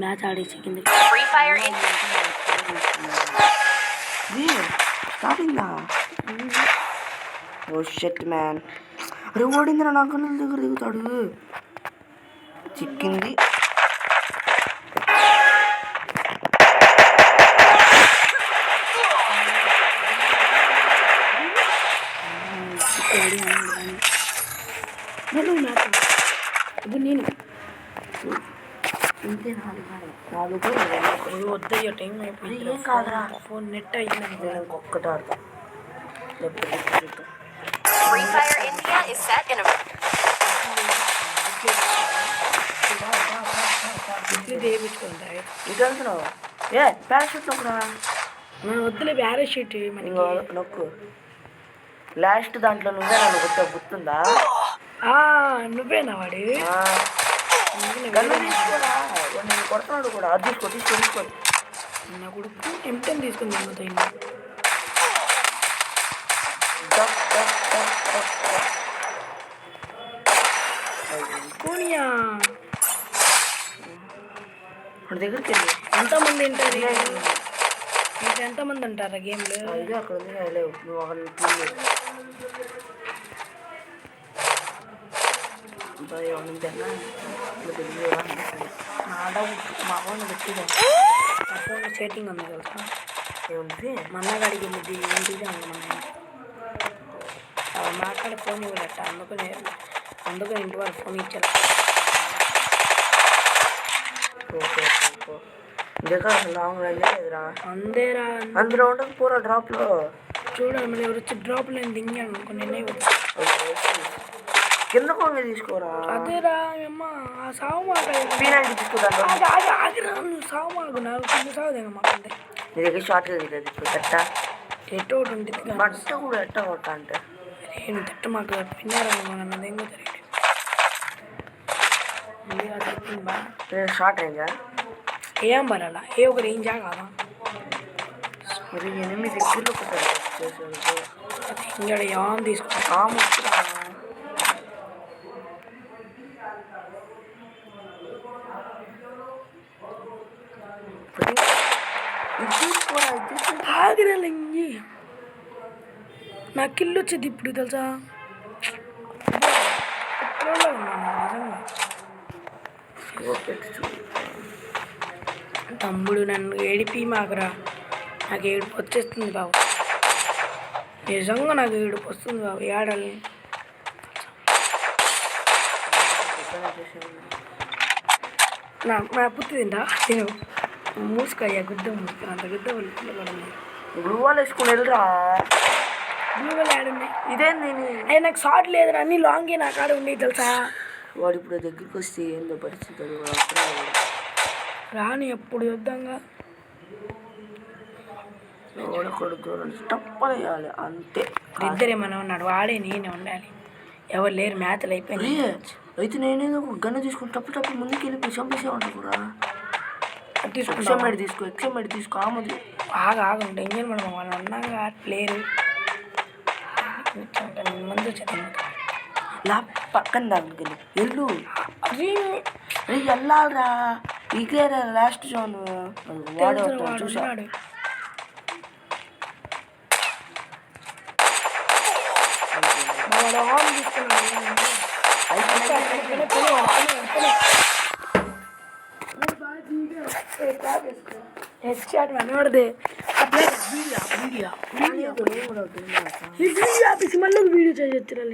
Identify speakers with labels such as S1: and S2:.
S1: Match ఆడేసి కింద
S2: starting ఓ shut man. అరే ఓడిందిరా, నా కన్నుల దగ్గర దిగుతాడు. చిక్కింది.
S1: ఇప్పుడు నేను
S2: వద్దయ్యో టైం అయిపోయింది. ఏం కాదురా,
S1: ఫోన్ నెట్ అయ్యింది.
S2: నేను ఇంకొక్కటి ఆడతా. ఇటు వెళ్తున్నావు? ఏ పారాషూట్ నొక్కురా.
S1: మనం వద్దులే పారాషూట్
S2: నొక్కు. లాస్ట్ దాంట్లో నువ్వే నన్ను గుర్తుందా?
S1: నువ్వేనా వాడు?
S2: గన్ను తీసుకోరా, నేను కొడుతున్నాడు కూడా. అది తీసుకోండి.
S1: నా కొడుకు M10 తీసుకుని నమ్ముతాయి. పోనీయా
S2: దగ్గరికి వెళ్ళి
S1: ఎంతమంది ఉంటారు? మీకు ఎంతమంది అంటారా గేమ్లో?
S2: అక్కడ ఉంది. లేవు నువ్వు అక్కడ
S1: మా ఫోన్ పెట్టిదా? మా ఫోన్ సెట్టింగ్ ఉంది కదా,
S2: ఏముంది
S1: మన్నగాడికి వెళ్ళి ఏంటిదే ఉంది. మన మాట్లాడే ఫోన్ ఇవ్వలేట, అందుకని ఇంటి వాళ్ళు ఫోన్ ఇచ్చారు.
S2: లాంగ్ రైడ్ లేదురా.
S1: అందేరా,
S2: అందులో ఉండదు పూరా డ్రాప్లో.
S1: చూడండి మళ్ళీ ఎవరు వచ్చి డ్రాప్ నేను దింగాను అనుకో, నేనే
S2: కింద కొంగ తీసుకోరా.
S1: అదేరా అమ్మ ఆ సాగు మాకు
S2: తీసుకుంటా.
S1: ఆగిరా, నువ్వు సాగు మాకు నాకు కొంచెం సాగుదేగా మాకంటే.
S2: నీ దగ్గర షార్ట్ లేదు ఇప్పుడు కట్ట
S1: ఎట్టో ఒకటి ఉంటుంది.
S2: బట్ట కూడా ఎట్ట కొట్ట అంటే
S1: నేను తిట్ట మాకు పిన్నారనుకో, అదేం జరిగింది.
S2: షార్ట్ రేంజా
S1: ఏం పడాలా? ఏ ఒక రేంజా కాదా?
S2: మరి 8 దగ్గరలో
S1: ఇంకా ఏం తీసుకుంటా ఆగిరాలి. నాకు కిల్లు వచ్చేది ఇప్పుడు తెలుసా. తమ్ముడు నన్ను ఏడిపి మాకురా, నాకు ఏడుపు వచ్చేస్తుంది బాబు. నిజంగా నాకు ఏడుపు వస్తుంది బాబు. ఏడాలి నా పుత్తి తింటా నేను మూసుకయ్యా, గుడ్డ మూసుకుని అంత గుడ్డ వాళ్ళు
S2: బ్లూ వాల్ వేసుకుని వెళ్ళరా.
S1: బ్లూ వాల్ ఆడున్నాయి.
S2: ఇదేంది
S1: అయ్యా నాకు షార్ట్ లేదురా, అన్ని లాంగే నా కాడ ఉండేది తెలుసా.
S2: వాడు ఇప్పుడు దగ్గరికి వస్తే ఏందో పరిస్థితి.
S1: రాని ఎప్పుడు యుద్ధంగా
S2: తప్పలేయాలి అంతే.
S1: ఇద్దరేమన్నా ఉన్నాడు, వాడే నేనే ఉండాలి. ఎవరు లేరు, మ్యాచ్లు అయిపోయింది.
S2: అయితే నేనేదో గన్ను తీసుకుని టప్పు ముందుకు వెళ్ళి చంపేసేవాడు కూడా.
S1: తీసుకో
S2: ఎక్సెంబెడ్ తీసుకో. ఆమెది
S1: ఆగుంటే ఇంజన్ మనం వాళ్ళు అన్నాగా ప్లేయరు ముందు వచ్చేది
S2: పక్కన దానికి వెళ్ళు. వెళ్ళాలరా, ఇదే లాస్ట్ జోన్. వాడు చూసాడు.
S1: హెడ్షాట్ మనవాడిదే. మళ్ళీ వీడియో చేయొచ్చురా.